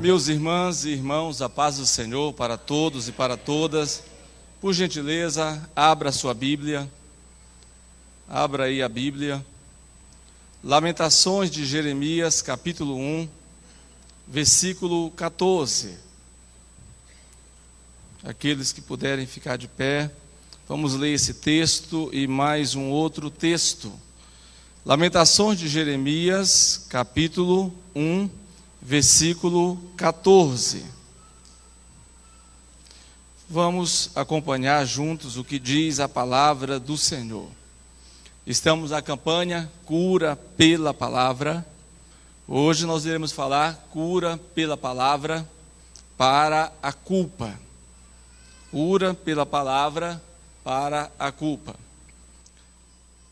Meus irmãs e irmãos, a paz do Senhor para todos e para todas. Por gentileza, abra a sua Bíblia. Abra aí a Bíblia. Lamentações de Jeremias, capítulo 1, versículo 14. Aqueles que puderem ficar de pé, vamos ler esse texto e mais um outro texto. Lamentações de Jeremias, capítulo 1, versículo 14. Vamos acompanhar juntos o que diz a palavra do Senhor. Estamos na campanha Cura pela Palavra. Hoje nós iremos falar cura pela palavra para a culpa. Cura pela palavra para a culpa.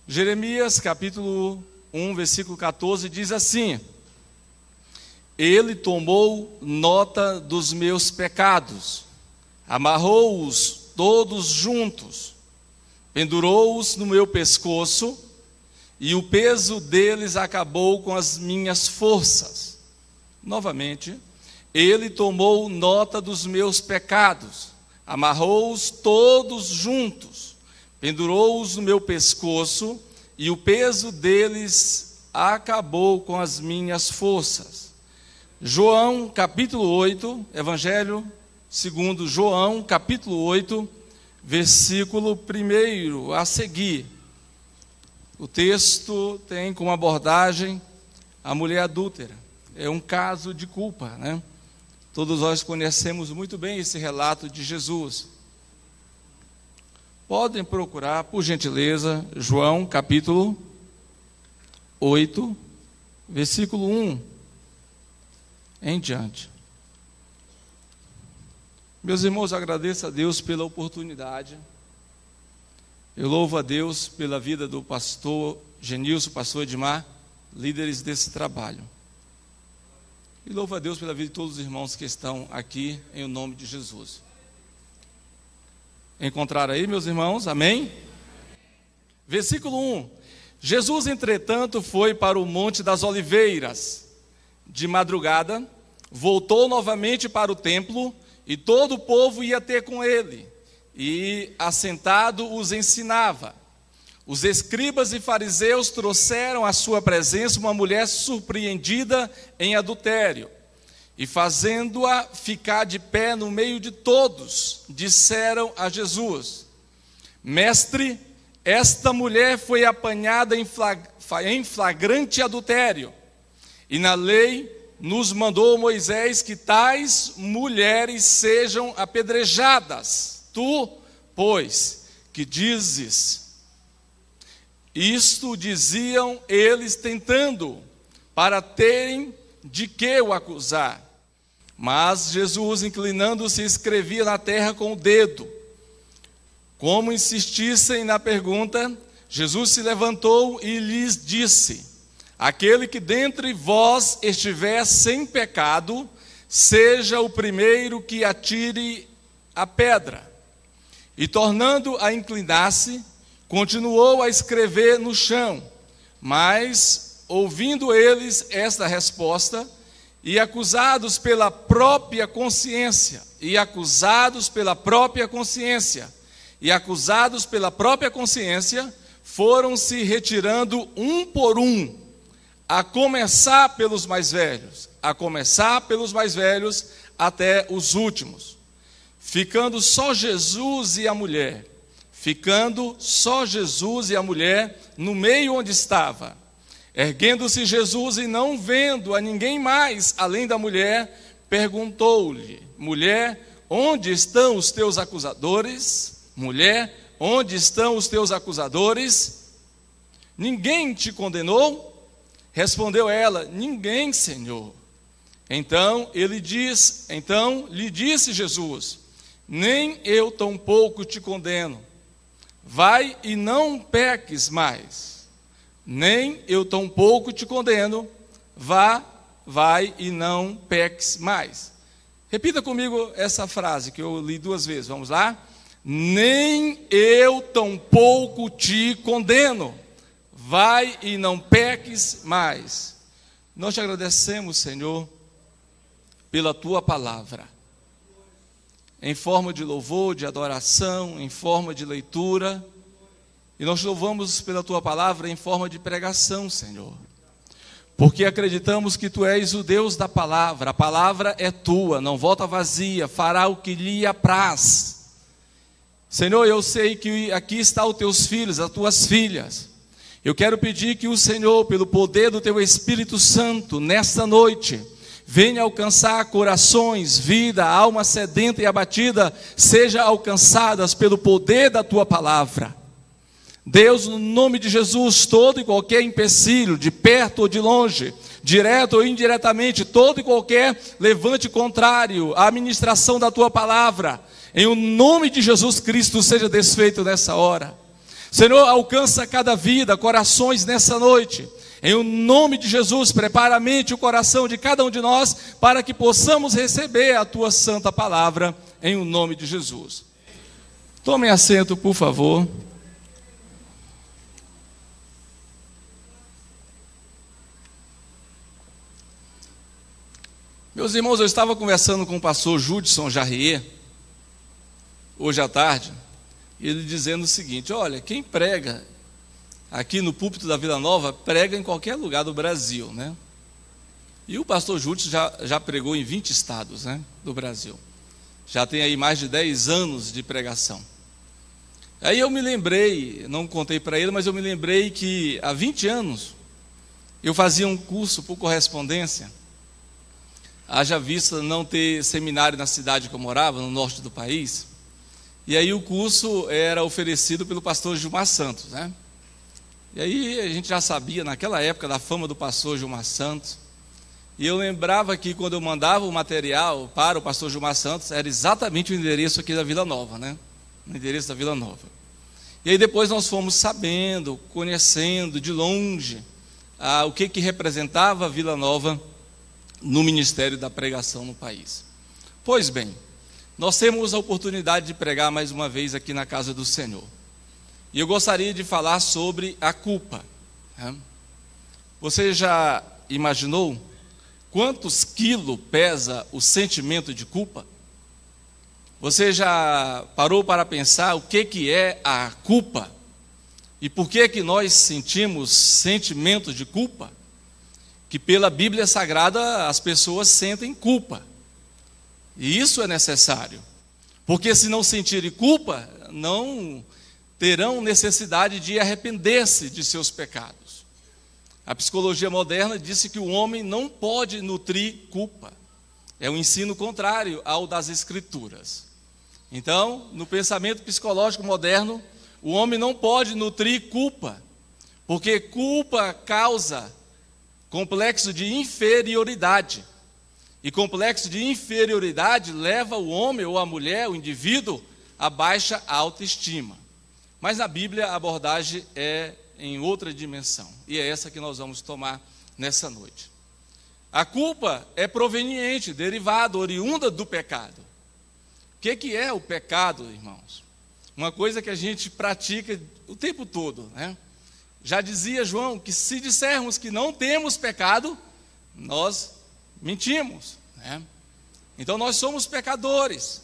Jeremias capítulo 1, versículo 14 diz assim: Ele tomou nota dos meus pecados, amarrou-os todos juntos, pendurou-os no meu pescoço, e o peso deles acabou com as minhas forças. Novamente, ele tomou nota dos meus pecados, amarrou-os todos juntos, pendurou-os no meu pescoço, e o peso deles acabou com as minhas forças. João, capítulo 8, Evangelho segundo João, capítulo 8, versículo 1 a seguir. O texto tem como abordagem a mulher adúltera. É um caso de culpa, né? Todos nós conhecemos muito bem esse relato de Jesus. Podem procurar, por gentileza, João, capítulo 8, versículo 1 em diante. Meus irmãos, agradeço a Deus pela oportunidade. Eu louvo a Deus pela vida do pastor Genilson, pastor Edmar, líderes desse trabalho. E louvo a Deus pela vida de todos os irmãos que estão aqui, em o nome de Jesus. Encontraram aí, meus irmãos? Amém? Versículo 1. Jesus, entretanto, foi para o Monte das Oliveiras. De madrugada, voltou novamente para o templo, e todo o povo ia ter com ele, e assentado os ensinava. Os escribas e fariseus trouxeram à sua presença uma mulher surpreendida em adultério, e fazendo-a ficar de pé no meio de todos, disseram a Jesus: Mestre, esta mulher foi apanhada em flagrante adultério, e na lei nos mandou Moisés que tais mulheres sejam apedrejadas. Tu, pois, que dizes? Isto diziam eles tentando, para terem de que o acusar. Mas Jesus, inclinando-se, escrevia na terra com o dedo. Como insistissem na pergunta, Jesus se levantou e lhes disse: Aquele que dentre vós estiver sem pecado, seja o primeiro que atire a pedra. E tornando a inclinar-se, continuou a escrever no chão. Mas, ouvindo eles esta resposta, e acusados pela própria consciência, foram se retirando um por um, a começar pelos mais velhos, até os últimos. Ficando só Jesus e a mulher no meio onde estava. Erguendo-se Jesus e não vendo a ninguém mais além da mulher, perguntou-lhe: Mulher, onde estão os teus acusadores? Mulher, onde estão os teus acusadores? Ninguém te condenou? Respondeu ela: Ninguém, Senhor. Então lhe disse Jesus: Nem eu tampouco te condeno. Vai e não peques mais. Nem eu tampouco te condeno. Vai e não peques mais. Repita comigo essa frase que eu li 2 vezes. Vamos lá? Nem eu tampouco te condeno. Vai e não peques mais. Nós te agradecemos, Senhor, pela tua palavra, em forma de louvor, de adoração, em forma de leitura, e nós louvamos pela tua palavra em forma de pregação, Senhor, porque acreditamos que tu és o Deus da palavra, a palavra é tua, não volta vazia, fará o que lhe apraz. Senhor, eu sei que aqui estão os teus filhos, as tuas filhas. Eu quero pedir que o Senhor, pelo poder do teu Espírito Santo, nesta noite, venha alcançar corações, vida, alma sedenta e abatida, seja alcançadas pelo poder da tua palavra. Deus, no nome de Jesus, todo e qualquer empecilho, de perto ou de longe, direto ou indiretamente, todo e qualquer levante contrário à administração da tua palavra, em o nome de Jesus Cristo, seja desfeito nessa hora. Senhor, alcança cada vida, corações nessa noite. Em o nome de Jesus, prepara a mente e o coração de cada um de nós, para que possamos receber a tua santa palavra, em o nome de Jesus. Tomem assento, por favor. Meus irmãos, eu estava conversando com o pastor Judson Jarrier, hoje à tarde, e ele dizendo o seguinte: olha, quem prega aqui no púlpito da Vila Nova, prega em qualquer lugar do Brasil, né? E o pastor Judson já pregou em 20 estados, né, do Brasil. Já tem aí mais de 10 anos de pregação. Aí eu me lembrei, não contei para ele, mas eu me lembrei que há 20 anos eu fazia um curso por correspondência. Haja vista não ter seminário na cidade que eu morava, no norte do país. E aí o curso era oferecido pelo pastor Gilmar Santos, né? E aí a gente já sabia naquela época da fama do pastor Gilmar Santos. E eu lembrava que quando eu mandava o material para o pastor Gilmar Santos, era exatamente o endereço aqui da Vila Nova, né? O endereço da Vila Nova. E aí depois nós fomos sabendo, conhecendo de longe o que representava a Vila Nova no ministério da pregação no país. Pois bem, nós temos a oportunidade de pregar mais uma vez aqui na casa do Senhor. E eu gostaria de falar sobre a culpa. Você já imaginou quantos quilos pesa o sentimento de culpa? Você já parou para pensar o que é a culpa? E por que nós sentimos sentimento de culpa? Que pela Bíblia Sagrada as pessoas sentem culpa. E isso é necessário. Porque se não sentirem culpa, não terão necessidade de arrepender-se de seus pecados. A psicologia moderna disse que o homem não pode nutrir culpa. É um ensino contrário ao das Escrituras. Então, no pensamento psicológico moderno, o homem não pode nutrir culpa, porque culpa causa complexo de inferioridade. E complexo de inferioridade leva o homem ou a mulher, o indivíduo, a baixa autoestima. Mas na Bíblia a abordagem é em outra dimensão. E é essa que nós vamos tomar nessa noite. A culpa é proveniente, derivada, oriunda do pecado. O que é o pecado, irmãos? Uma coisa que a gente pratica o tempo todo, né? Já dizia João que se dissermos que não temos pecado, nós mentimos, né? Então nós somos pecadores.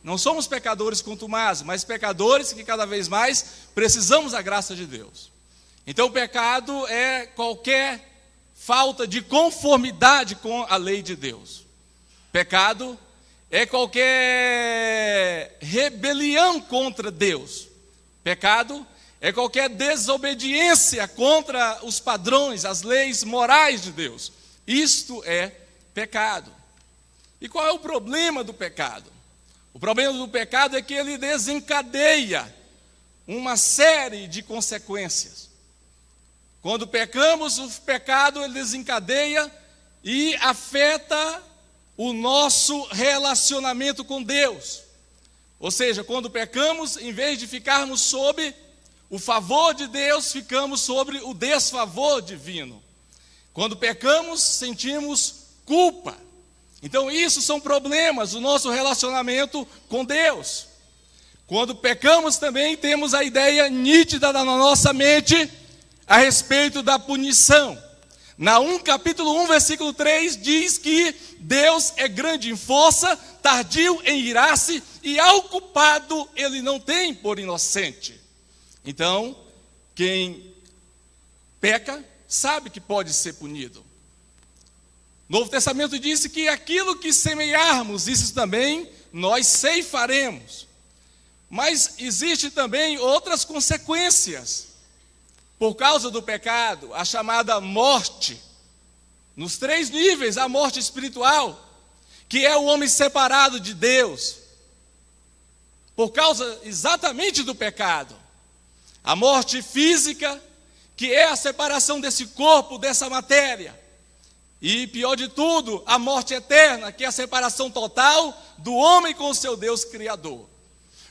Não somos pecadores contumazes, mas pecadores que cada vez mais precisamos da graça de Deus. Então o pecado é qualquer falta de conformidade com a lei de Deus. Pecado é qualquer rebelião contra Deus. Pecado é qualquer desobediência contra os padrões, as leis morais de Deus. Isto é pecado. E qual é o problema do pecado? O problema do pecado é que ele desencadeia uma série de consequências. Quando pecamos, o pecado ele desencadeia e afeta o nosso relacionamento com Deus. Ou seja, quando pecamos, em vez de ficarmos sob o favor de Deus, ficamos sobre o desfavor divino. Quando pecamos, sentimos culpa. Então isso são problemas do nosso relacionamento com Deus. Quando pecamos também temos a ideia nítida na nossa mente a respeito da punição. Naum capítulo 1, versículo 3 diz que Deus é grande em força, tardio em irar-se, e ao culpado ele não tem por inocente. Então, quem peca sabe que pode ser punido. O Novo Testamento disse que aquilo que semearmos, isso também nós ceifaremos. Mas existe também outras consequências por causa do pecado, a chamada morte. Nos 3 níveis, a morte espiritual, que é o homem separado de Deus, por causa exatamente do pecado. A morte física, que é a separação desse corpo, dessa matéria. E pior de tudo, a morte eterna, que é a separação total do homem com o seu Deus Criador.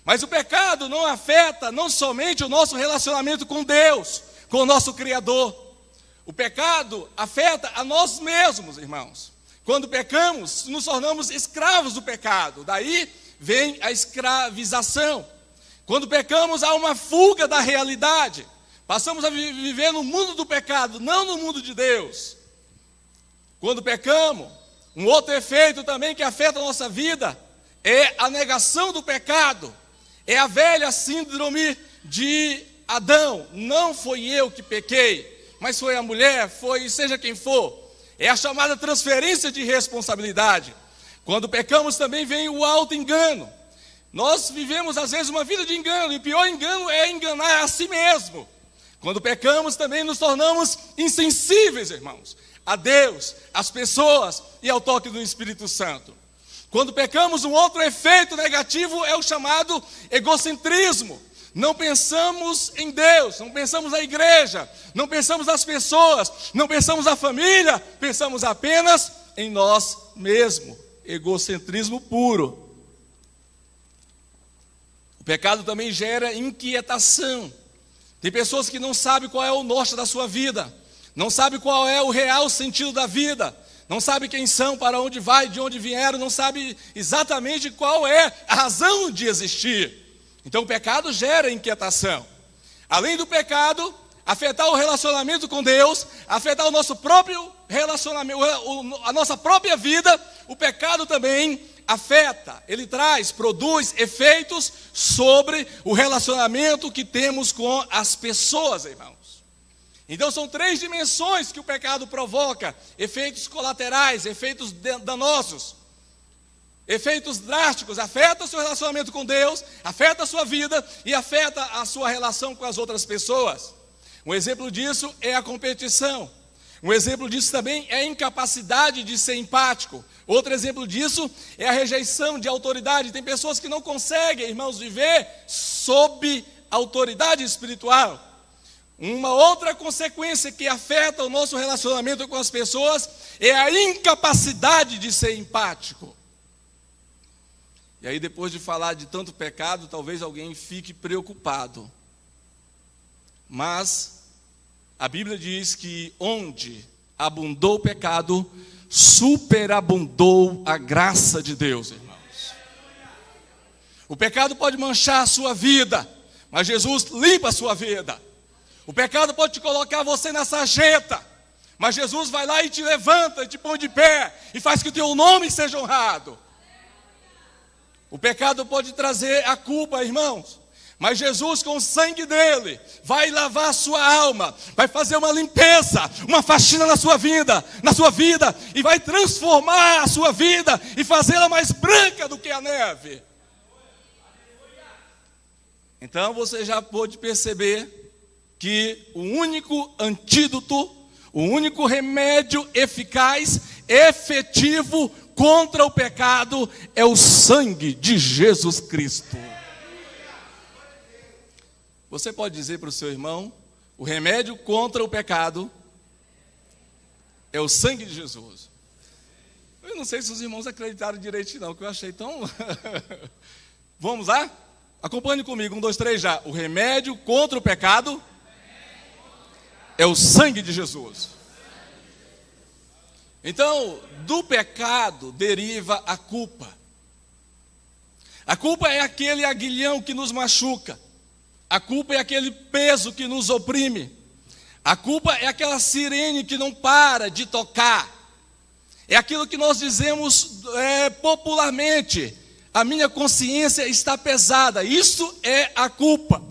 Mas o pecado não afeta não somente o nosso relacionamento com Deus, com o nosso Criador. O pecado afeta a nós mesmos, irmãos. Quando pecamos, nos tornamos escravos do pecado. Daí vem a escravização. Quando pecamos, há uma fuga da realidade. Passamos a viver no mundo do pecado, não no mundo de Deus. Quando pecamos, um outro efeito também que afeta a nossa vida é a negação do pecado. É a velha síndrome de Adão. Não foi eu que pequei, mas foi a mulher, foi seja quem for. É a chamada transferência de responsabilidade. Quando pecamos também vem o auto-engano. Nós vivemos às vezes uma vida de engano, e o pior engano é enganar a si mesmo. Quando pecamos também nos tornamos insensíveis, irmãos, a Deus, às pessoas e ao toque do Espírito Santo. Quando pecamos, um outro efeito negativo é o chamado egocentrismo. Não pensamos em Deus, não pensamos na igreja, não pensamos nas pessoas, não pensamos na família, pensamos apenas em nós mesmos. Egocentrismo puro. O pecado também gera inquietação. Tem pessoas que não sabem qual é o norte da sua vida, não sabem qual é o real sentido da vida, não sabem quem são, para onde vai, de onde vieram, não sabem exatamente qual é a razão de existir. Então o pecado gera inquietação. Além do pecado afetar o relacionamento com Deus, afetar o nosso próprio relacionamento, a nossa própria vida, o pecado também afeta, ele produz efeitos sobre o relacionamento que temos com as pessoas, irmãos. Então são 3 dimensões que o pecado provoca: efeitos colaterais, efeitos danosos, efeitos drásticos. Afeta o seu relacionamento com Deus, afeta a sua vida e afeta a sua relação com as outras pessoas. Um exemplo disso é a competição. Um exemplo disso também é a incapacidade de ser empático. Outro exemplo disso é a rejeição de autoridade. Tem pessoas que não conseguem, irmãos, viver sob autoridade espiritual. Uma outra consequência que afeta o nosso relacionamento com as pessoas é a incapacidade de ser empático. E aí, depois de falar de tanto pecado, talvez alguém fique preocupado. Mas a Bíblia diz que onde abundou o pecado, superabundou a graça de Deus, irmãos. O pecado pode manchar a sua vida, mas Jesus limpa a sua vida. O pecado pode te colocar você na sarjeta, mas Jesus vai lá e te levanta, e te põe de pé, e faz que o teu nome seja honrado. O pecado pode trazer a culpa, irmãos, mas Jesus, com o sangue dele, vai lavar a sua alma, vai fazer uma limpeza, uma faxina na sua vida, e vai transformar a sua vida e fazê-la mais branca do que a neve. Então você já pôde perceber que o único antídoto, o único remédio eficaz, efetivo contra o pecado é o sangue de Jesus Cristo. Você pode dizer para o seu irmão: o remédio contra o pecado é o sangue de Jesus. Eu não sei se os irmãos acreditaram direito não, que eu achei tão... Vamos lá? Acompanhe comigo, 1, 2, 3 já. O remédio contra o pecado é o sangue de Jesus. Então, do pecado deriva a culpa. A culpa é aquele aguilhão que nos machuca. A culpa é aquele peso que nos oprime. A culpa é aquela sirene que não para de tocar. É aquilo que nós dizemos popularmente: a minha consciência está pesada. Isso é a culpa.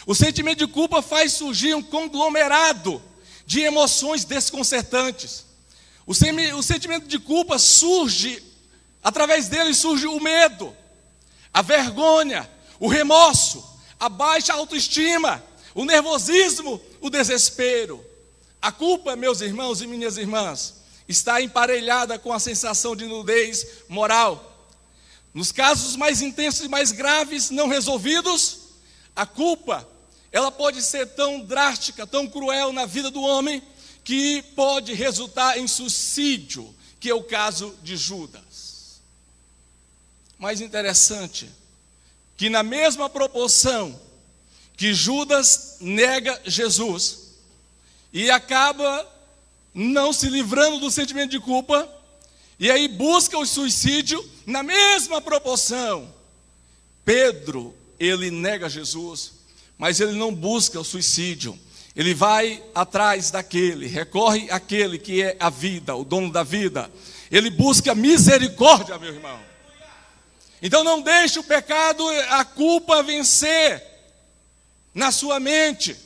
O sentimento de culpa faz surgir um conglomerado de emoções desconcertantes. O sentimento de culpa surge, através dele surge o medo, a vergonha, o remorso, a baixa autoestima, o nervosismo, o desespero. A culpa, meus irmãos e minhas irmãs, está emparelhada com a sensação de nudez moral. Nos casos mais intensos e mais graves, não resolvidos, a culpa, ela pode ser tão drástica, tão cruel na vida do homem, que pode resultar em suicídio, que é o caso de Judas. Mais interessante, que na mesma proporção que Judas nega Jesus e acaba não se livrando do sentimento de culpa, e aí busca o suicídio, na mesma proporção, Pedro, ele nega Jesus, mas ele não busca o suicídio. Ele vai atrás daquele, recorre àquele que é a vida, o dono da vida. Ele busca misericórdia, meu irmão. Então não deixe o pecado, a culpa vencer na sua mente,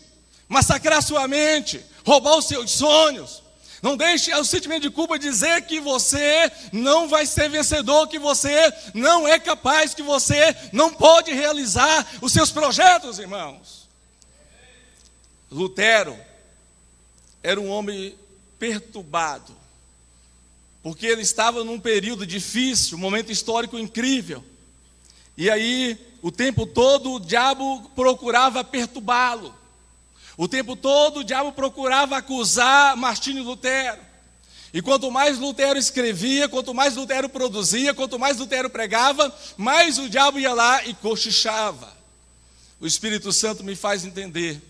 massacrar sua mente, roubar os seus sonhos. Não deixe o sentimento de culpa dizer que você não vai ser vencedor, que você não é capaz, que você não pode realizar os seus projetos, irmãos. Lutero era um homem perturbado, porque ele estava num período difícil, um momento histórico incrível. E aí, o tempo todo, o diabo procurava perturbá-lo. O tempo todo, o diabo procurava acusar Martinho Lutero. E quanto mais Lutero escrevia, quanto mais Lutero produzia, quanto mais Lutero pregava, mais o diabo ia lá e cochichava. O Espírito Santo me faz entender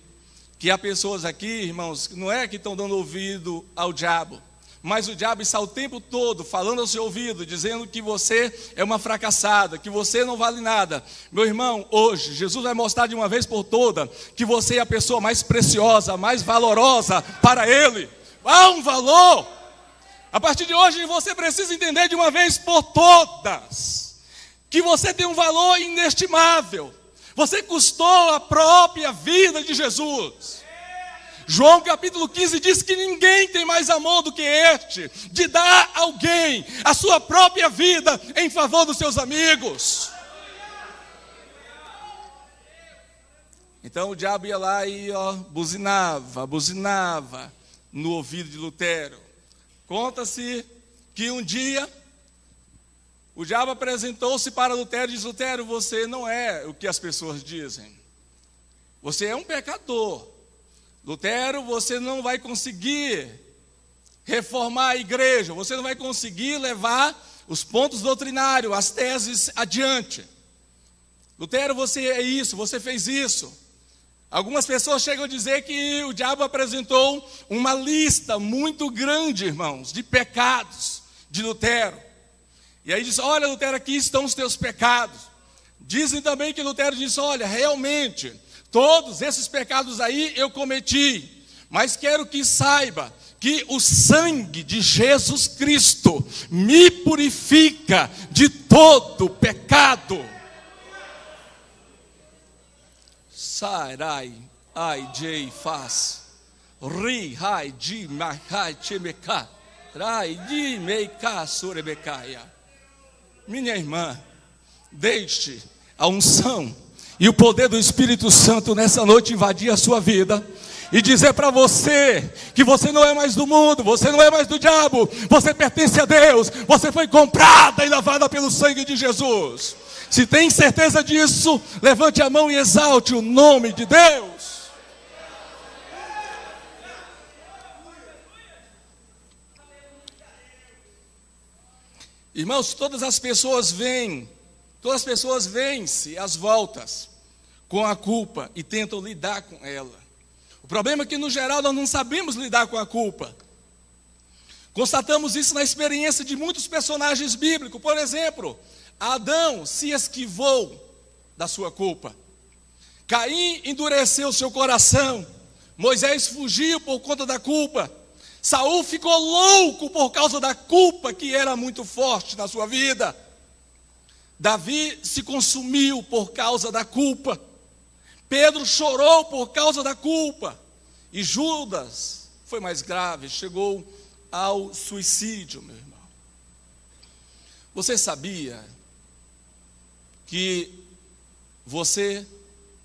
que há pessoas aqui, irmãos, que não é que estão dando ouvido ao diabo, mas o diabo está o tempo todo falando ao seu ouvido, dizendo que você é uma fracassada, que você não vale nada. Meu irmão, hoje, Jesus vai mostrar de uma vez por toda que você é a pessoa mais preciosa, mais valorosa para Ele. Há um valor. A partir de hoje, você precisa entender de uma vez por todas que você tem um valor inestimável. Você custou a própria vida de Jesus. João capítulo 15 diz que ninguém tem mais amor do que este, de dar a alguém a sua própria vida em favor dos seus amigos. Então o diabo ia lá e buzinava no ouvido de Lutero. Conta-se que um dia o diabo apresentou-se para Lutero e disse: Lutero, você não é o que as pessoas dizem. Você é um pecador. Lutero, você não vai conseguir reformar a igreja, você não vai conseguir levar os pontos doutrinários, as teses adiante. Lutero, você é isso, você fez isso. Algumas pessoas chegam a dizer que o diabo apresentou uma lista muito grande, irmãos, de pecados de Lutero. E aí diz: olha, Lutero, aqui estão os teus pecados. Dizem também que Lutero disse: olha, realmente, todos esses pecados aí eu cometi, mas quero que saiba que o sangue de Jesus Cristo me purifica de todo pecado. Sarai, ai, jei, faz, ri, hai, di, mahai, chemeka, rai, di, meika, surebecaia. Minha irmã, deixe a unção e o poder do Espírito Santo nessa noite invadir a sua vida e dizer para você que você não é mais do mundo, você não é mais do diabo, você pertence a Deus, você foi comprada e lavada pelo sangue de Jesus. Se tem certeza disso, levante a mão e exalte o nome de Deus. Irmãos, todas as pessoas vencem as voltas com a culpa e tentam lidar com ela. O problema é que, no geral, nós não sabemos lidar com a culpa. Constatamos isso na experiência de muitos personagens bíblicos. Por exemplo, Adão se esquivou da sua culpa. Caim endureceu seu coração Moisés fugiu por conta da culpa. Saul ficou louco por causa da culpa que era muito forte na sua vida. Davi se consumiu por causa da culpa. Pedro chorou por causa da culpa. E Judas foi mais grave, chegou ao suicídio, meu irmão. Você sabia que você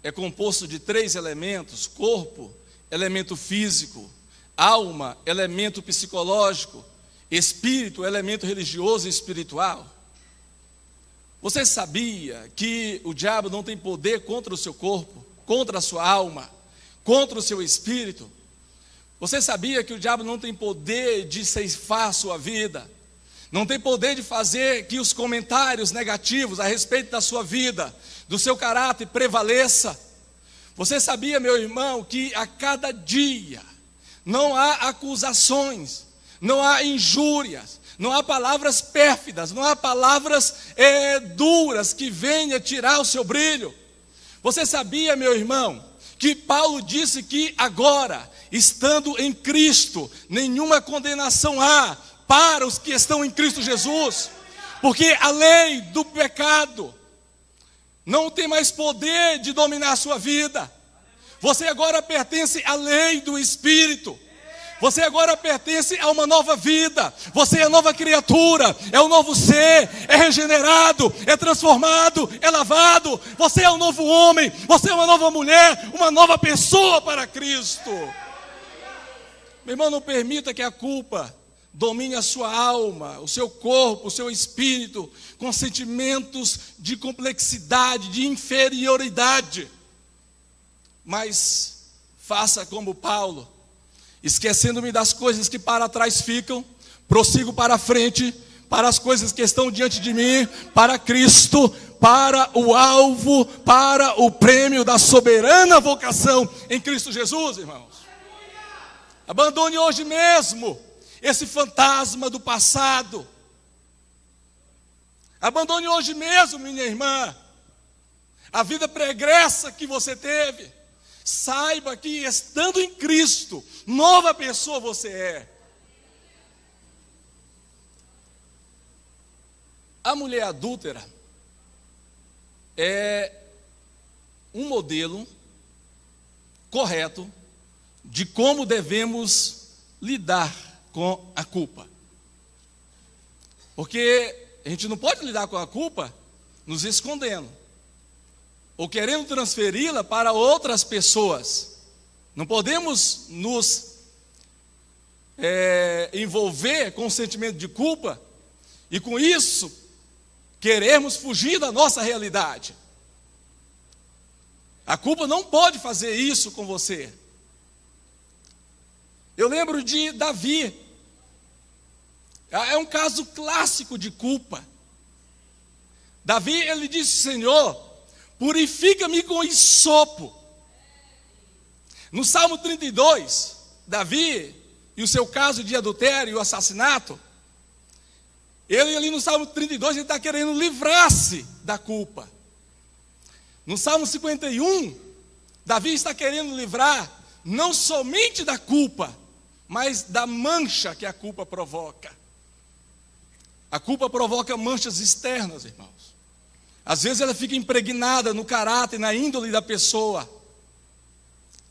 é composto de 3 elementos: corpo, elemento físico; alma, elemento psicológico; espírito, elemento religioso e espiritual? Você sabia que o diabo não tem poder contra o seu corpo, contra a sua alma, contra o seu espírito? Você sabia que o diabo não tem poder de ceifar a sua vida? Não tem poder de fazer que os comentários negativos a respeito da sua vida, do seu caráter, prevaleça? Você sabia, meu irmão, que a cada dia não há acusações, não há injúrias, não há palavras pérfidas, não há palavras duras que venham tirar o seu brilho? Você sabia, meu irmão, que Paulo disse que agora, estando em Cristo, nenhuma condenação há para os que estão em Cristo Jesus? Porque a lei do pecado não tem mais poder de dominar a sua vida. Você agora pertence à lei do Espírito. Você agora pertence a uma nova vida. Você é nova criatura, é um novo ser, é regenerado, é transformado, é lavado. Você é um novo homem, você é uma nova mulher, uma nova pessoa para Cristo. Meu irmão, não permita que a culpa domine a sua alma, o seu corpo, o seu espírito, com sentimentos de complexidade, de inferioridade. Mas faça como Paulo: esquecendo-me das coisas que para trás ficam, prossigo para a frente, para as coisas que estão diante de mim, para Cristo, para o alvo, para o prêmio da soberana vocação em Cristo Jesus, irmãos. Abandone hoje mesmo esse fantasma do passado. Abandone hoje mesmo, minha irmã, a vida pregressa que você teve. Saiba que, estando em Cristo, nova pessoa você é. A mulher adúltera é um modelo correto de como devemos lidar com a culpa. Porque a gente não pode lidar com a culpa nos escondendo, ou querendo transferi-la para outras pessoas. Não podemos nos envolver com o sentimento de culpa e com isso queremos fugir da nossa realidade. A culpa não pode fazer isso com você. Eu lembro de Davi. É um caso clássico de culpa. Davi, ele disse: Senhor, purifica-me com hisopo. No Salmo 32, Davi, e o seu caso de adultério e o assassinato, ele ali no Salmo 32, ele está querendo livrar-se da culpa. No Salmo 51, Davi está querendo livrar não somente da culpa, mas da mancha que a culpa provoca. A culpa provoca manchas externas, irmãos. Às vezes ela fica impregnada no caráter, na índole da pessoa.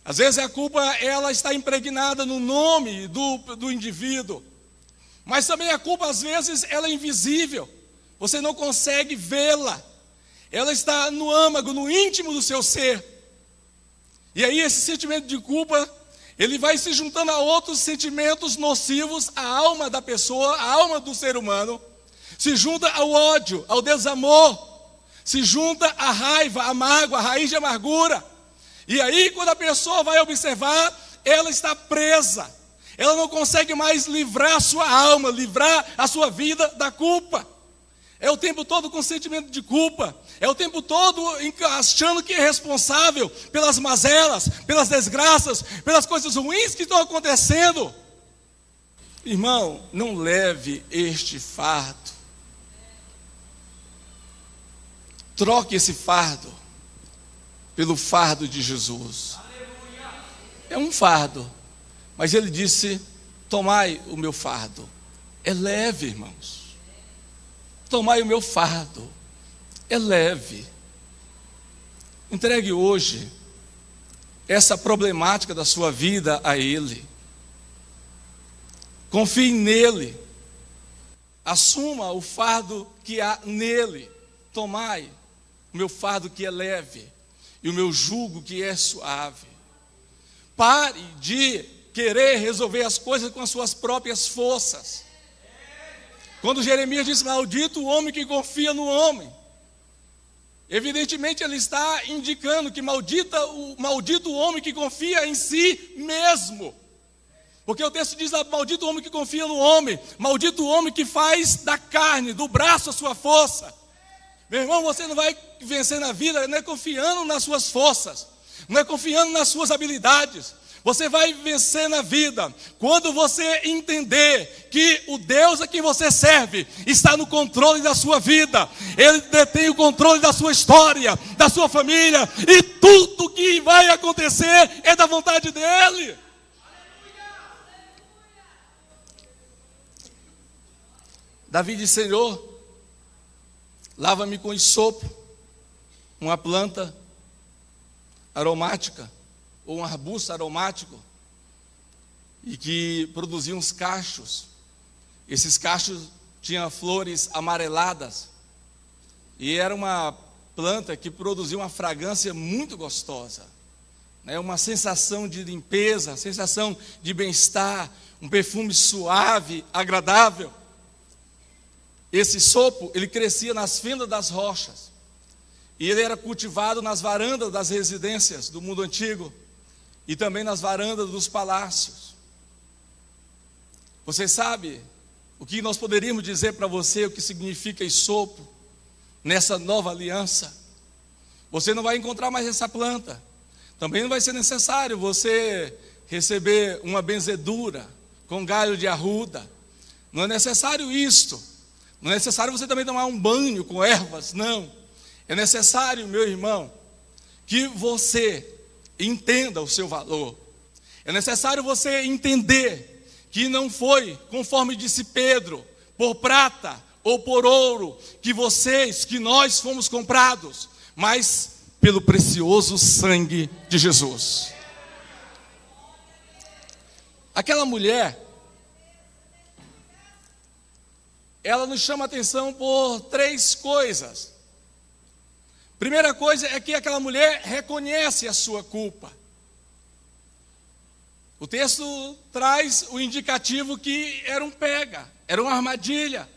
Às vezes a culpa, ela está impregnada no nome do indivíduo. Mas também a culpa, às vezes, ela é invisível. Você não consegue vê-la. Ela está no âmago, no íntimo do seu ser. E aí esse sentimento de culpa, ele vai se juntando a outros sentimentos nocivos. A alma da pessoa, a alma do ser humano, se junta ao ódio, ao desamor, se junta à raiva, à mágoa, à raiz de amargura. E aí, quando a pessoa vai observar, ela está presa. Ela não consegue mais livrar a sua alma, livrar a sua vida da culpa. É o tempo todo com sentimento de culpa. É o tempo todo achando que é responsável pelas mazelas, pelas desgraças, pelas coisas ruins que estão acontecendo. Irmão, não leve este fardo. Troque esse fardo pelo fardo de Jesus. é um fardo. Mas ele disse: tomai o meu fardo. É leve, irmãos. Tomai o meu fardo. É leve. Entregue hoje essa problemática da sua vida a Ele. Confie nele. Assuma o fardo que há nele. Tomai o meu fardo que é leve e o meu jugo que é suave. Pare de querer resolver as coisas com as suas próprias forças. Quando Jeremias disse: maldito o homem que confia no homem, evidentemente ele está indicando que maldito o homem que confia em si mesmo. Porque o texto diz: maldito o homem que confia no homem, maldito o homem que faz da carne, do braço a sua força. Meu irmão, você não vai vencer na vida não é confiando nas suas forças, não é confiando nas suas habilidades. Você vai vencer na vida quando você entender que o Deus a quem você serve está no controle da sua vida. Ele detém o controle da sua história, da sua família, e tudo que vai acontecer é da vontade dele. Davi disse: Senhor, lava-me com hisopo, uma planta aromática, ou um arbusto aromático, e que produzia uns cachos. Esses cachos tinham flores amareladas, e era uma planta que produzia uma fragrância muito gostosa, né? Uma sensação de limpeza, sensação de bem-estar, um perfume suave, agradável. Esse hisopo, ele crescia nas fendas das rochas, e ele era cultivado nas varandas das residências do mundo antigo, e também nas varandas dos palácios. Você sabe o que nós poderíamos dizer para você, o que significa hisopo, nessa nova aliança? Você não vai encontrar mais essa planta. Também não vai ser necessário você receber uma benzedura com galho de arruda. Não é necessário isto. Não é necessário você também tomar um banho com ervas, não. É necessário, meu irmão, que você entenda o seu valor. É necessário você entender que não foi, conforme disse Pedro, por prata ou por ouro que nós fomos comprados, mas pelo precioso sangue de Jesus. Aquela mulher, ela nos chama a atenção por 3 coisas. Primeira coisa é que aquela mulher reconhece a sua culpa. O texto traz o indicativo que era um pega, era uma armadilha.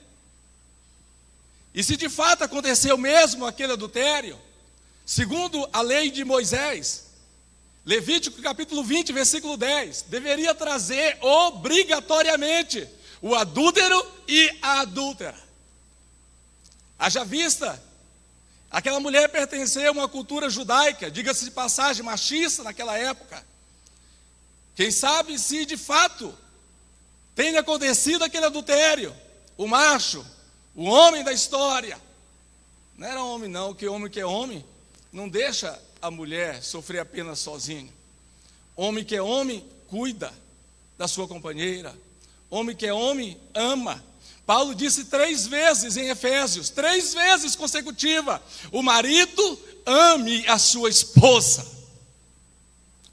E se de fato aconteceu mesmo aquele adultério, segundo a lei de Moisés, Levítico capítulo 20, versículo 10, deveria trazer obrigatoriamente o adúltero e a adúltera. Haja vista, aquela mulher pertencia a uma cultura judaica, diga-se de passagem, machista naquela época. Quem sabe se de fato tenha acontecido aquele adultério, o macho, o homem da história, não era homem não, que homem que é homem, não deixa a mulher sofrer apenas sozinho. Homem que é homem, cuida da sua companheira. Homem que é homem, ama. Paulo disse 3 vezes em Efésios, 3 vezes consecutiva: o marido ame a sua esposa.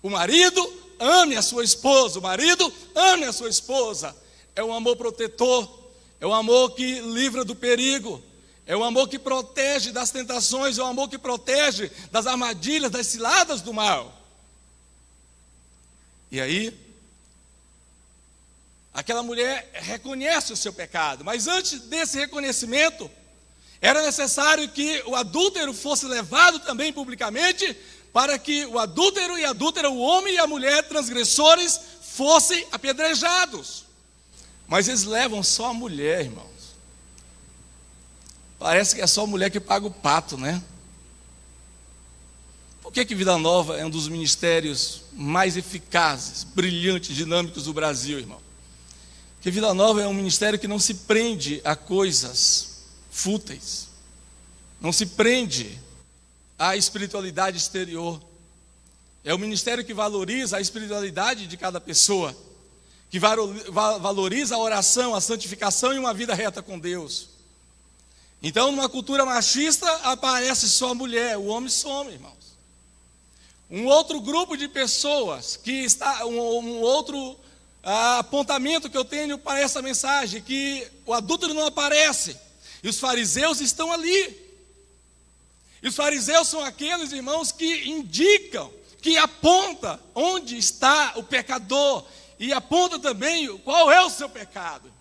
O marido ame a sua esposa. O marido ame a sua esposa. É um amor protetor, é um amor que livra do perigo, é um amor que protege das tentações, é um amor que protege das armadilhas, das ciladas do mal. E aí, aquela mulher reconhece o seu pecado, mas antes desse reconhecimento, era necessário que o adúltero fosse levado também publicamente, para que o adúltero e a adúltera, o homem e a mulher transgressores, fossem apedrejados. Mas eles levam só a mulher, irmãos. Parece que é só a mulher que paga o pato, né? Por que Vida Nova é um dos ministérios mais eficazes, brilhantes, dinâmicos do Brasil, irmão? Porque Vida Nova é um ministério que não se prende a coisas fúteis, não se prende à espiritualidade exterior. É um ministério que valoriza a espiritualidade de cada pessoa, que valoriza a oração, a santificação e uma vida reta com Deus. Então, numa cultura machista, aparece só a mulher, o homem some, irmãos. Um outro grupo de pessoas, que está, um outro apontamento que eu tenho para essa mensagem, que o adúltero não aparece, e os fariseus estão ali. E os fariseus são aqueles, irmãos, que indicam, que apontam onde está o pecador, e aponta também qual é o seu pecado.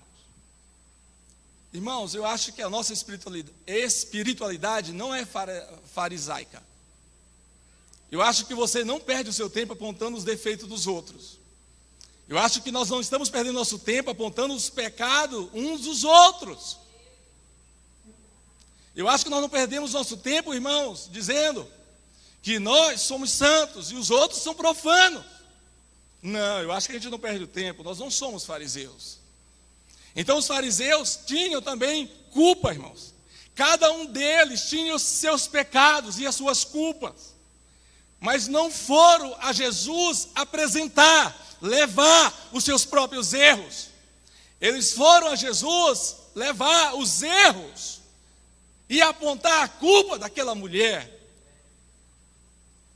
Irmãos, eu acho que a nossa espiritualidade não é farisaica. Eu acho que você não perde o seu tempo apontando os defeitos dos outros. Eu acho que nós não estamos perdendo nosso tempo apontando os pecados uns dos outros. Eu acho que nós não perdemos nosso tempo, irmãos, dizendo que nós somos santos e os outros são profanos. Não, eu acho que a gente não perde o tempo, nós não somos fariseus. Então os fariseus tinham também culpa, irmãos. Cada um deles tinha os seus pecados e as suas culpas. Mas não foram a Jesus apresentar, levar os seus próprios erros. Eles foram a Jesus levar os erros e apontar a culpa daquela mulher.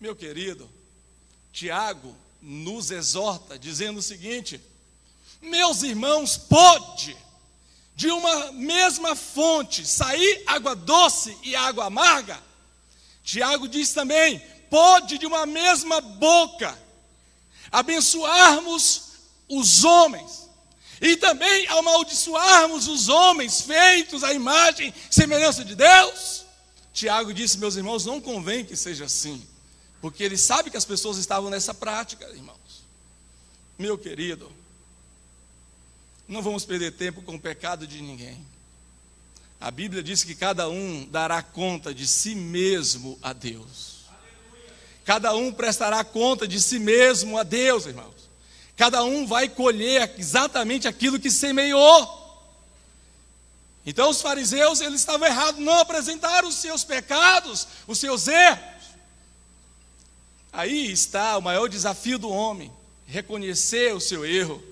Meu querido, Tiago nos exorta dizendo o seguinte: meus irmãos, pode de uma mesma fonte sair água doce e água amarga? Tiago diz também: pode de uma mesma boca abençoarmos os homens e também amaldiçoarmos os homens feitos à imagem e semelhança de Deus? Tiago disse: meus irmãos, não convém que seja assim, porque ele sabe que as pessoas estavam nessa prática, irmãos. Meu querido, não vamos perder tempo com o pecado de ninguém. A Bíblia diz que cada um dará conta de si mesmo a Deus. Cada um prestará conta de si mesmo a Deus, irmãos. Cada um vai colher exatamente aquilo que semeou. Então os fariseus, eles estavam errados, não apresentaram os seus pecados, os seus erros. Aí está o maior desafio do homem: reconhecer o seu erro.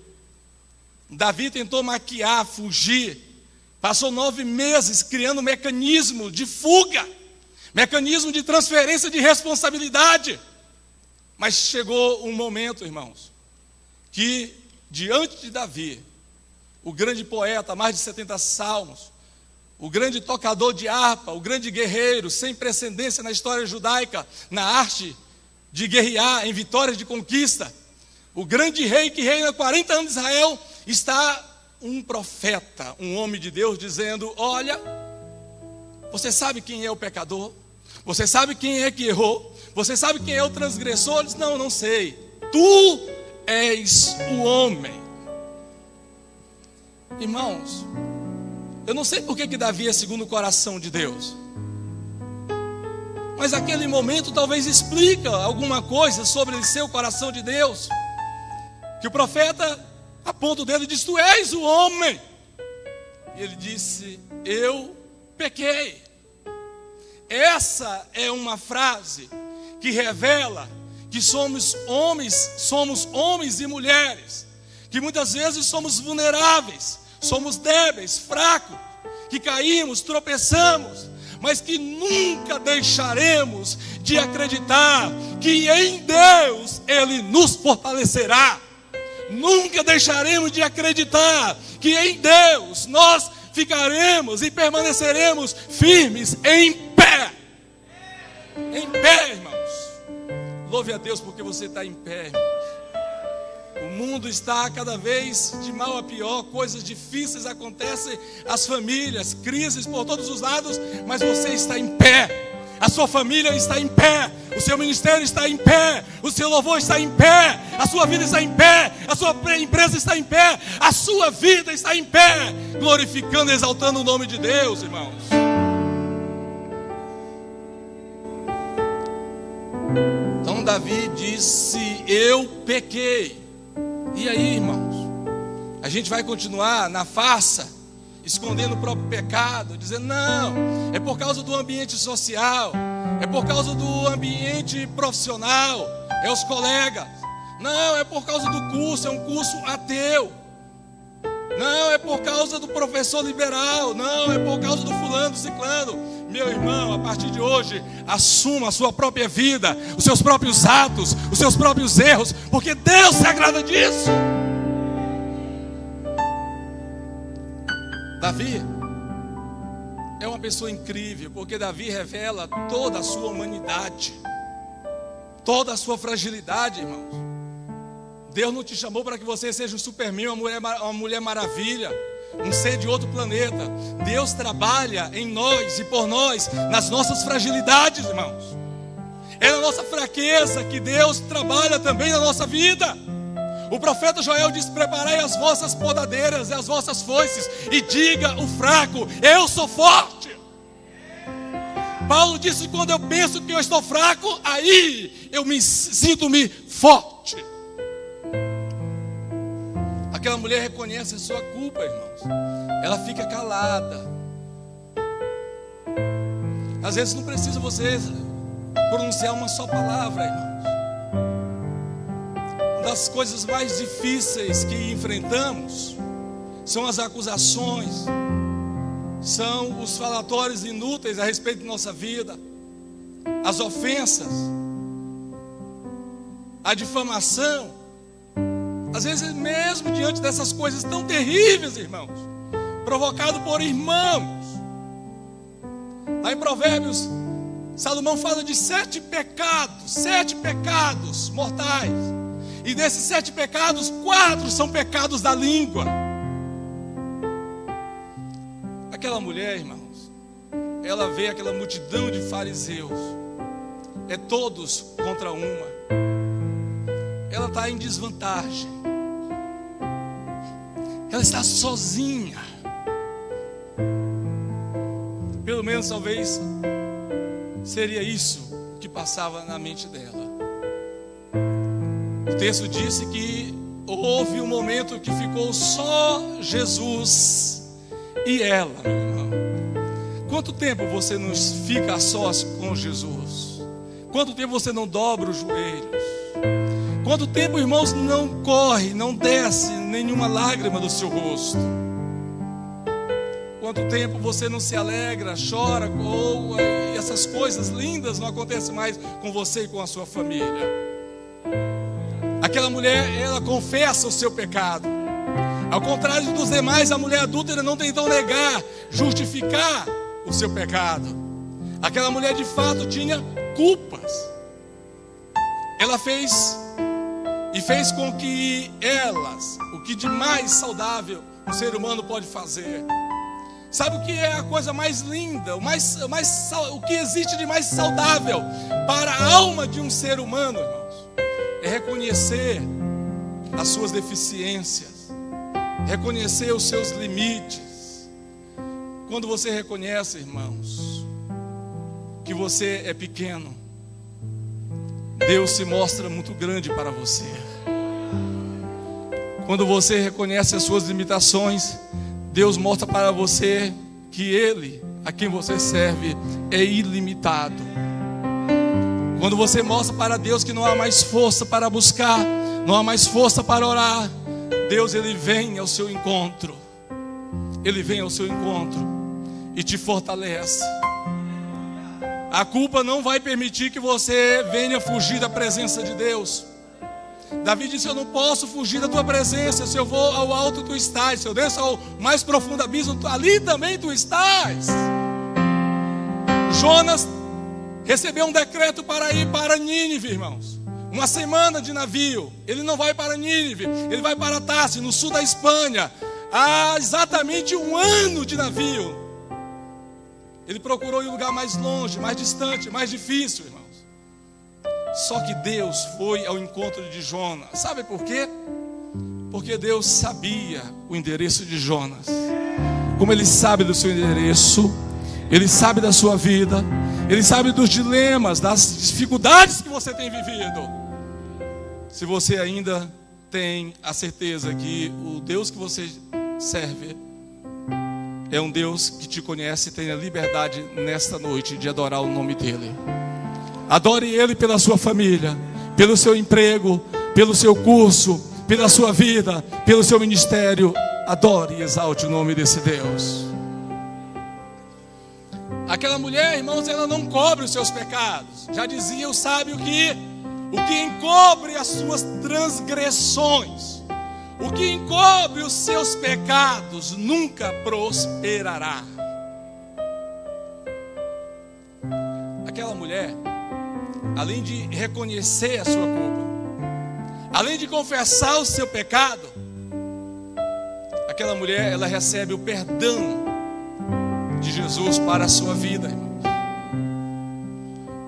Davi tentou maquiar, fugir, passou 9 meses criando um mecanismo de fuga, mecanismo de transferência de responsabilidade. Mas chegou um momento, irmãos, que diante de Davi, o grande poeta, mais de 70 salmos, o grande tocador de harpa, o grande guerreiro, sem precedência na história judaica, na arte de guerrear em vitórias de conquista, o grande rei que reina 40 anos de Israel, está um profeta, um homem de Deus, dizendo: olha, você sabe quem é o pecador? Você sabe quem é que errou? Você sabe quem é o transgressor? Ele diz: não, não sei. Tu és o homem. Irmãos, eu não sei por que Davi é segundo o coração de Deus, mas aquele momento talvez explica alguma coisa sobre ele ser o coração de Deus. Que o profeta aponta o dedo e diz: tu és o homem. E ele disse: eu pequei. Essa é uma frase que revela que somos homens e mulheres, que muitas vezes somos vulneráveis, somos débeis, fracos, que caímos, tropeçamos, mas que nunca deixaremos de acreditar que em Deus Ele nos fortalecerá. Nunca deixaremos de acreditar que em Deus nós ficaremos e permaneceremos firmes em pé. Em pé, irmãos. Louve a Deus porque você está em pé, irmãos. O mundo está cada vez de mal a pior, coisas difíceis acontecem às famílias, crises por todos os lados, mas você está em pé. A sua família está em pé, o seu ministério está em pé, o seu louvor está em pé, a sua vida está em pé, a sua empresa está em pé, a sua vida está em pé, glorificando e exaltando o nome de Deus, irmãos. Então Davi disse: eu pequei. E aí, irmãos, a gente vai continuar na farsa, escondendo o próprio pecado, dizendo: não, é por causa do ambiente social, é por causa do ambiente profissional, é os colegas. Não, é por causa do curso, é um curso ateu. Não, é por causa do professor liberal. Não, é por causa do fulano, do ciclano. Meu irmão, a partir de hoje, assuma a sua própria vida, os seus próprios atos, os seus próprios erros, porque Deus se agrada disso. Davi é uma pessoa incrível, porque Davi revela toda a sua humanidade, toda a sua fragilidade, irmãos. Deus não te chamou para que você seja um Superman, uma mulher maravilha, um ser de outro planeta. Deus trabalha em nós e por nós, nas nossas fragilidades, irmãos. É na nossa fraqueza que Deus trabalha também na nossa vida. O profeta Joel diz: preparai as vossas podadeiras e as vossas foices, e diga o fraco: eu sou forte. Paulo disse: quando eu penso que eu estou fraco, aí eu sinto-me forte. Aquela mulher reconhece a sua culpa, irmãos. Ela fica calada. Às vezes não precisa você pronunciar uma só palavra, irmãos. Uma das coisas mais difíceis que enfrentamos são as acusações, são os falatórios inúteis a respeito de nossa vida, as ofensas, a difamação. Às vezes mesmo diante dessas coisas tão terríveis, irmãos, provocado por irmãos. Lá em Provérbios, Salomão fala de 7 pecados mortais. E desses 7 pecados, 4 são pecados da língua. Aquela mulher, irmãos, ela vê aquela multidão de fariseus, é todos contra uma. Ela está em desvantagem. Ela está sozinha. Pelo menos talvez seria isso que passava na mente dela. O texto disse que houve um momento que ficou só Jesus e ela, meu irmão. Quanto tempo você não fica a sós com Jesus? Quanto tempo você não dobra os joelhos? Quanto tempo, irmãos, não corre, não desce nenhuma lágrima do seu rosto? Quanto tempo você não se alegra, chora, ou essas coisas lindas não acontecem mais com você e com a sua família? Aquela mulher, ela confessa o seu pecado. Ao contrário dos demais, a mulher adúltera não tentou negar, justificar o seu pecado. Aquela mulher de fato tinha culpas. Ela fez com que o que de mais saudável um ser humano pode fazer. Sabe o que é a coisa mais linda, o que existe de mais saudável para a alma de um ser humano, irmãos? É reconhecer as suas deficiências, reconhecer os seus limites. Quando você reconhece, irmãos, que você é pequeno, Deus se mostra muito grande para você. Quando você reconhece as suas limitações, Deus mostra para você que Ele, a quem você serve, é ilimitado. Quando você mostra para Deus que não há mais força para buscar, não há mais força para orar, Deus, Ele vem ao seu encontro. Ele vem ao seu encontro e te fortalece. A culpa não vai permitir que você venha fugir da presença de Deus. Davi disse: eu não posso fugir da tua presença. Se eu vou ao alto, tu estás. Se eu desço ao mais profundo abismo, ali também tu estás. Jonas recebeu um decreto para ir para Nínive, irmãos. Uma semana de navio. Ele não vai para Nínive, ele vai para Tarsis, no sul da Espanha. Há exatamente 1 ano de navio. Ele procurou ir um lugar mais longe, mais distante, mais difícil, irmãos. Só que Deus foi ao encontro de Jonas. Sabe por quê? Porque Deus sabia o endereço de Jonas. Como Ele sabe do seu endereço, Ele sabe da sua vida, Ele sabe dos dilemas, das dificuldades que você tem vivido. Se você ainda tem a certeza que o Deus que você serve é um Deus que te conhece, tenha liberdade nesta noite de adorar o nome dEle. Adore Ele pela sua família, pelo seu emprego, pelo seu curso, pela sua vida, pelo seu ministério. Adore e exalte o nome desse Deus. Aquela mulher, irmãos, ela não cobre os seus pecados. Já dizia o sábio que o que encobre as suas transgressões, o que encobre os seus pecados, nunca prosperará. Aquela mulher, além de reconhecer a sua culpa, além de confessar o seu pecado, aquela mulher, ela recebe o perdão de Jesus para a sua vida, irmãos.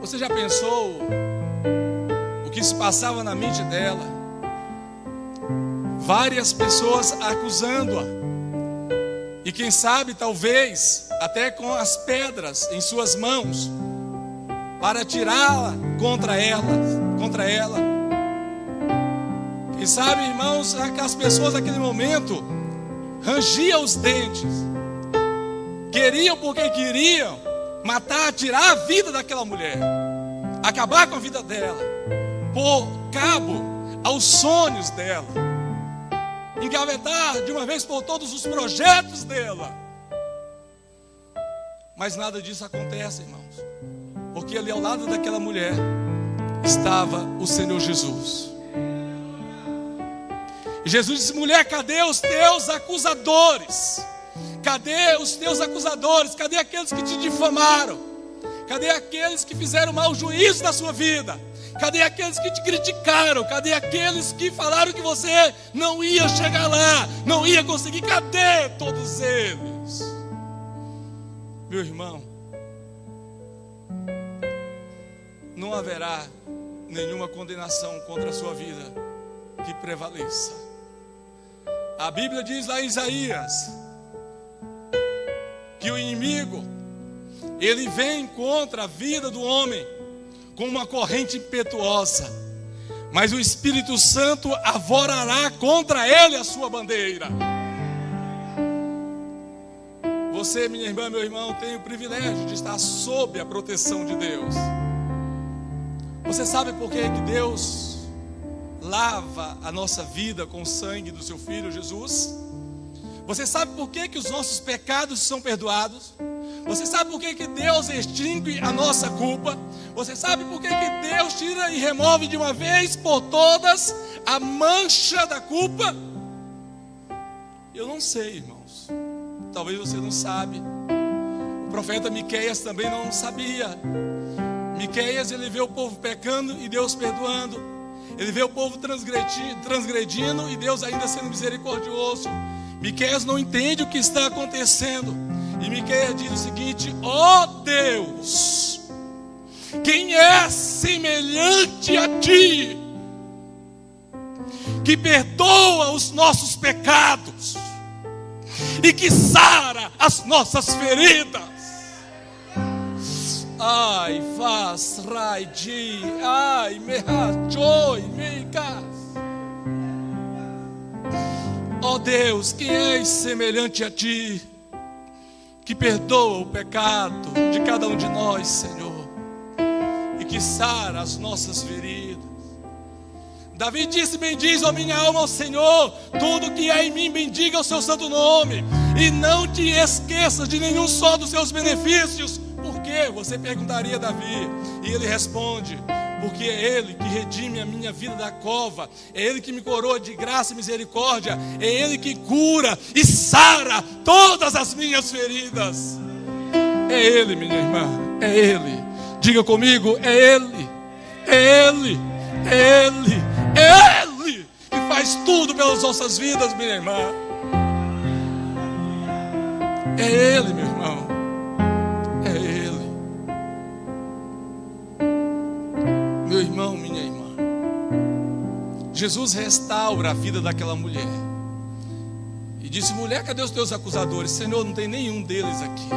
Você já pensou o que se passava na mente dela? Várias pessoas acusando-a, e quem sabe, talvez, até com as pedras em suas mãos, para tirá-la contra ela. Quem sabe, irmãos, as pessoas naquele momento rangiam os dentes, queriam porque queriam matar, tirar a vida daquela mulher, acabar com a vida dela, pôr cabo aos sonhos dela, engavetar de uma vez por todos os projetos dela. Mas nada disso acontece, irmãos, porque ali ao lado daquela mulher estava o Senhor Jesus. E Jesus disse: mulher, cadê os teus acusadores? Cadê os teus acusadores? Cadê aqueles que te difamaram? Cadê aqueles que fizeram mau juízo na sua vida? Cadê aqueles que te criticaram? Cadê aqueles que falaram que você não ia chegar lá, não ia conseguir? Cadê todos eles? Meu irmão, não haverá nenhuma condenação contra a sua vida que prevaleça. A Bíblia diz lá em Isaías que o inimigo, ele vem contra a vida do homem com uma corrente impetuosa, mas o Espírito Santo avorará contra ele a sua bandeira. Você, minha irmã, meu irmão, tem o privilégio de estar sob a proteção de Deus. Você sabe por que Deus lava a nossa vida com o sangue do seu Filho Jesus? Você sabe por que os nossos pecados são perdoados? Você sabe por que Deus extingue a nossa culpa? Você sabe por que Deus tira e remove de uma vez por todas a mancha da culpa? Eu não sei, irmãos. Talvez você não sabe. O profeta Miqueias também não sabia. Miqueias, ele vê o povo pecando e Deus perdoando. Ele vê o povo transgredindo e Deus ainda sendo misericordioso. Miqueias não entende o que está acontecendo. E Miqueias diz o seguinte: ó Deus, quem é semelhante a ti, que perdoa os nossos pecados e que sara as nossas feridas? Ai, faz raidi, ai, me rachoi, me cas. Ó Deus, quem é semelhante a ti, que perdoa o pecado de cada um de nós, Senhor, e que sara as nossas feridas. Davi disse: bendiz, ó minha alma, ao Senhor, tudo que é em mim, bendiga o seu santo nome, e não te esqueças de nenhum só dos seus benefícios. Por quê? Você perguntaria a Davi, e ele responde: porque é Ele que redime a minha vida da cova, é Ele que me coroa de graça e misericórdia, é Ele que cura e sara todas as minhas feridas. É Ele, minha irmã, é Ele. Diga comigo: é Ele, é Ele, é Ele, é Ele que faz tudo pelas nossas vidas, minha irmã. É Ele, meu irmão, é Ele. Meu irmão, minha irmã, Jesus restaura a vida daquela mulher e disse: mulher, cadê os teus acusadores? Senhor, não tem nenhum deles aqui.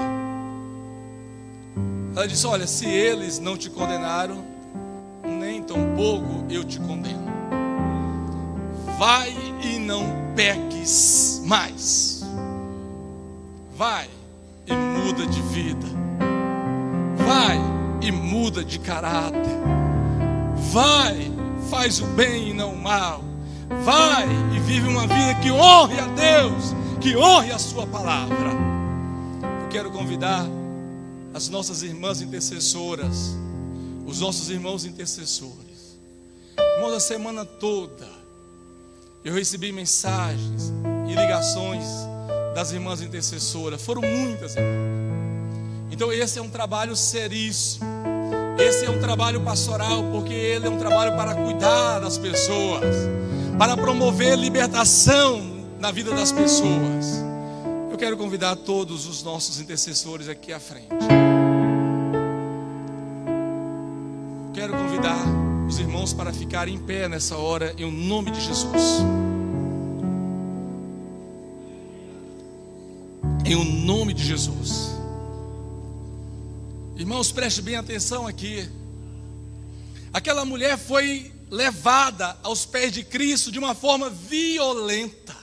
Ela disse: olha, se eles não te condenaram, nem tampouco eu te condeno. Vai e não peques mais. Vai e muda de vida. Vai e muda de caráter. Vai, faz o bem e não o mal. Vai e vive uma vida que honre a Deus, que honre a sua palavra. Eu quero convidar as nossas irmãs intercessoras, os nossos irmãos intercessores. Irmãos, a semana toda eu recebi mensagens e ligações das irmãs intercessoras. Foram muitas, irmãos. Então esse é um trabalho seríssimo. Esse é um trabalho pastoral, porque ele é um trabalho para cuidar das pessoas, para promover libertação na vida das pessoas. Eu quero convidar todos os nossos intercessores aqui à frente. Quero convidar os irmãos para ficarem em pé nessa hora, em nome de Jesus. Em o nome de Jesus. Irmãos, preste bem atenção aqui. Aquela mulher foi levada aos pés de Cristo de uma forma violenta,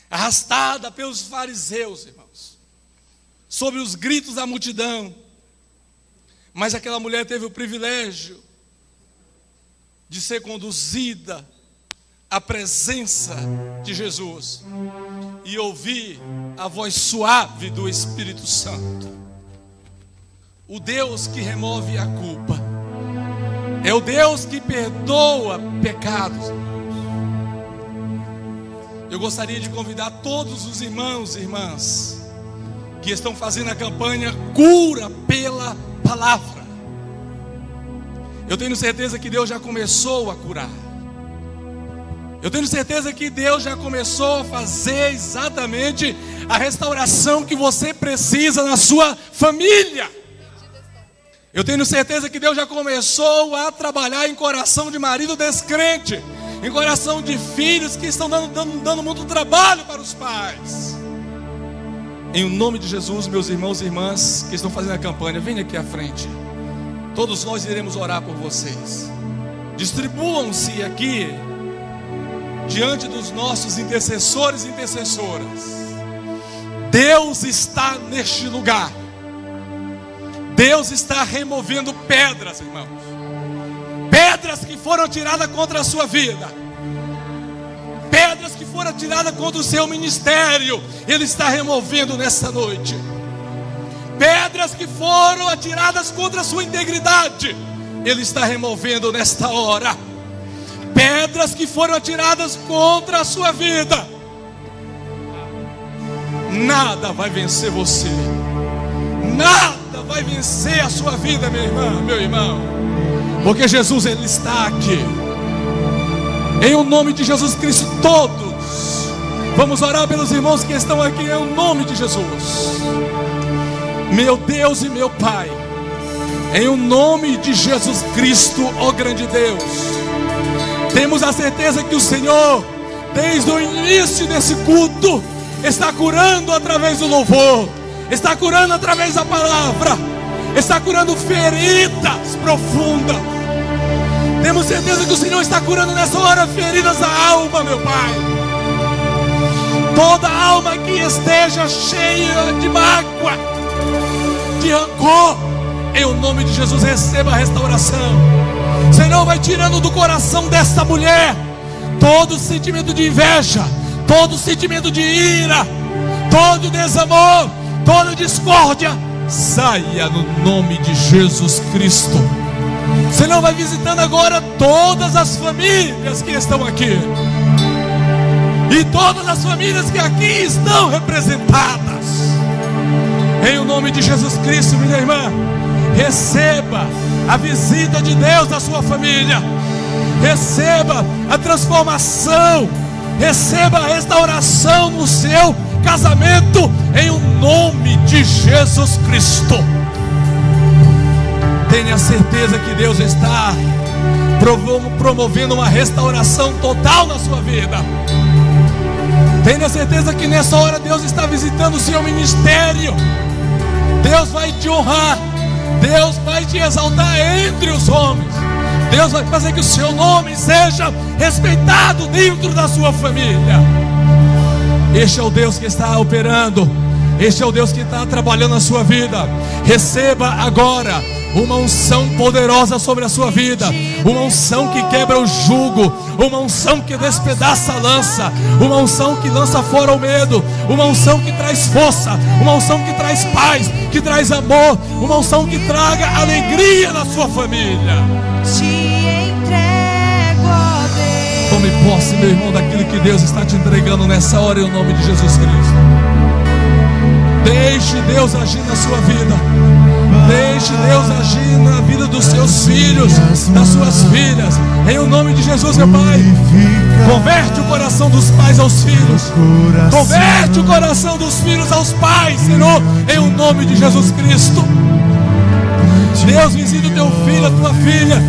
arrastada pelos fariseus, irmãos, sob os gritos da multidão. Mas aquela mulher teve o privilégio de ser conduzida à presença de Jesus e ouvir a voz suave do Espírito Santo. O Deus que remove a culpa é o Deus que perdoa pecados. Eu gostaria de convidar todos os irmãos e irmãs que estão fazendo a campanha Cura pela Palavra. Eu tenho certeza que Deus já começou a curar. Eu tenho certeza que Deus já começou a fazer exatamente a restauração que você precisa na sua família. Eu tenho certeza que Deus já começou a trabalhar em coração de marido descrente, em coração de filhos que estão dando muito trabalho para os pais. Em nome de Jesus, meus irmãos e irmãs que estão fazendo a campanha, venham aqui à frente. Todos nós iremos orar por vocês. Distribuam-se aqui diante dos nossos intercessores e intercessoras. Deus está neste lugar. Deus está removendo pedras, irmãos. Pedras que foram tiradas contra a sua vida. Pedras que foram tiradas contra o seu ministério. Ele está removendo nessa noite. Pedras que foram atiradas contra a sua integridade. Ele está removendo nesta hora. Pedras que foram atiradas contra a sua vida. Nada vai vencer você. Nada vai vencer a sua vida, minha irmã, meu irmão. Porque Jesus, Ele está aqui. Em o nome de Jesus Cristo, todos vamos orar pelos irmãos que estão aqui, em o nome de Jesus. Meu Deus e meu Pai, em o nome de Jesus Cristo, ó grande Deus, temos a certeza que o Senhor, desde o início desse culto, está curando através do louvor, está curando através da palavra, está curando feridas profundas. Temos certeza que o Senhor está curando nessa hora feridas da alma, meu Pai. Toda alma que esteja cheia de mágoa, de rancor, em o nome de Jesus, receba a restauração. Senhor, vai tirando do coração desta mulher todo sentimento de inveja, todo sentimento de ira, todo desamor, toda discórdia. Saia no nome de Jesus Cristo. Senhor, vai visitando agora todas as famílias que estão aqui, e todas as famílias que aqui estão representadas. Em o nome de Jesus Cristo, minha irmã, receba a visita de Deus na sua família. Receba a transformação. Receba a restauração no seu casamento, em o nome de Jesus Cristo. Tenha certeza que Deus está promovendo uma restauração total na sua vida. Tenha certeza que nessa hora Deus está visitando o seu ministério. Deus vai te honrar. Deus vai te exaltar entre os homens. Deus vai fazer que o seu nome seja respeitado dentro da sua família. Este é o Deus que está operando. Este é o Deus que está trabalhando na sua vida. Receba agora uma unção poderosa sobre a sua vida, uma unção que quebra o jugo, uma unção que despedaça a lança, uma unção que lança fora o medo, uma unção que traz força, uma unção que traz paz, que traz amor, uma unção que traga alegria na sua família. Te entrego, ó Deus. Tome posse, meu irmão, daquilo que Deus está te entregando nessa hora, em nome de Jesus Cristo. Deixe Deus agir na sua vida. Deixe Deus agir na vida dos seus filhos, das suas filhas. Em o nome de Jesus, meu Pai. Converte o coração dos pais aos filhos. Converte o coração dos filhos aos pais, Senhor, em o nome de Jesus Cristo. Deus, visita o teu filho, a tua filha,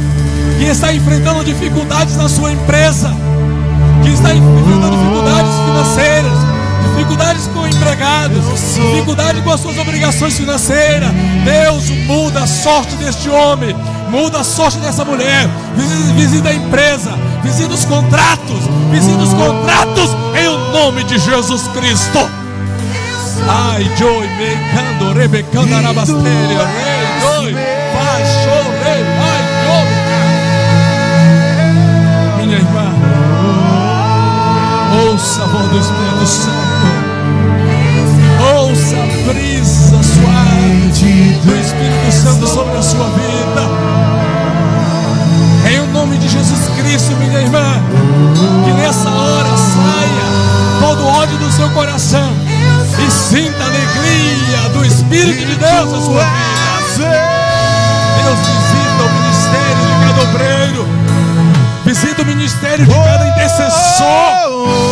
que está enfrentando dificuldades na sua empresa, que está enfrentando dificuldades financeiras, dificuldades com empregados, dificuldade com as suas obrigações financeiras. Deus, muda a sorte deste homem, muda a sorte dessa mulher. Visita a empresa, visita os contratos, em o nome de Jesus Cristo. Ai, Joy, Mecando, Rebecando, Arabasteria, Rei, Joy, Baixo, Rei, ai, Joy. Minha irmã, ouça a voz do Espírito Santo. Ouça a brisa suave do Espírito Santo sobre a sua vida. Em o nome de Jesus Cristo, minha irmã, que nessa hora saia todo ódio do seu coração e sinta a alegria do Espírito de Deus na sua vida. Deus visita o ministério de cada obreiro, visita o ministério de cada intercessor.